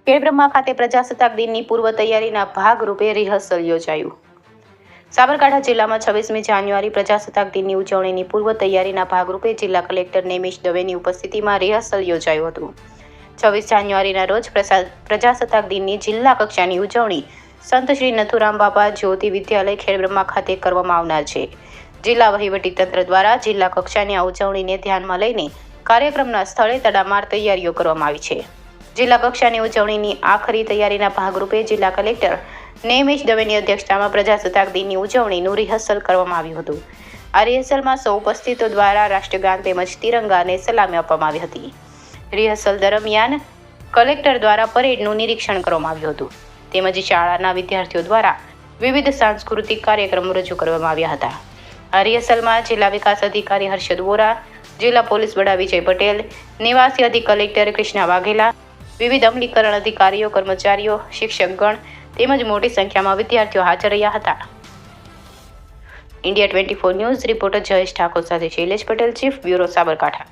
ખેડબ્રહ્મા ખાતે પ્રજાસત્તાક દિનની પૂર્વ તૈયારીના ભાગરૂપે રિહર્સલ યોજાયું. સાબરકાંઠા જિલ્લામાં 26મી જાન્યુઆરી પ્રજાસત્તાક દિનની ઉજવણીની પૂર્વ તૈયારીના ભાગરૂપે જિલ્લા કલેક્ટર નેમિશ દવેની ઉપસ્થિતિમાં રિહર્સલ યોજાયું હતું. 26 જાન્યુઆરીના રોજ પ્રજાસત્તાક દિનની જિલ્લા કક્ષાની ઉજવણી સંત શ્રી નથુરામ બાપા જ્યોતિ વિદ્યાલય ખેડબ્રહ્મા ખાતે કરવામાં આવનાર છે. જિલ્લા વહીવટીતંત્ર દ્વારા જિલ્લા કક્ષાની આ ઉજવણીને ધ્યાનમાં લઈને કાર્યક્રમના સ્થળે તડામાર તૈયારીઓ કરવામાં આવી છે. જિલ્લા કક્ષાની ઉજવણીની આખરી તૈયારીના ભાગરૂપે જિલ્લા કલેક્ટર નેમિશ દવેની અધ્યક્ષતામાં પ્રજાસત્તાક દિનની ઉજવણીનું રિહર્સલ કરવામાં આવ્યું હતું. આ રિહર્સલમાં સૌ ઉપસ્થિતો દ્વારા રાષ્ટ્રગાન તેમજ તિરંગાને સલામી આપવામાં આવી હતી. રિહર્સલ દરમિયાન કલેક્ટર દ્વારા પરેડનું નિરીક્ષણ કરવામાં આવ્યું હતું તેમજ શાળાના વિદ્યાર્થીઓ દ્વારા વિવિધ સાંસ્કૃતિક કાર્યક્રમો રજૂ કરવામાં આવ્યા હતા. આ રિહર્સલમાં જિલ્લા વિકાસ અધિકારી હર્ષદ વોરા, જિલ્લા પોલીસ વડા વિજય પટેલ, નિવાસી અધિક કલેક્ટર કૃષ્ણા વાઘેલા, વિવિધ અમલીકરણ અધિકારીઓ, કર્મચારીઓ, શિક્ષકગણ તેમજ મોટી સંખ્યામાં વિદ્યાર્થીઓ હાજર રહ્યા હતા. India 24 news reporter Jayesh Thakor સાથે શૈલેષ પટેલ, ચીફ બ્યુરો, સાબરકાંઠા.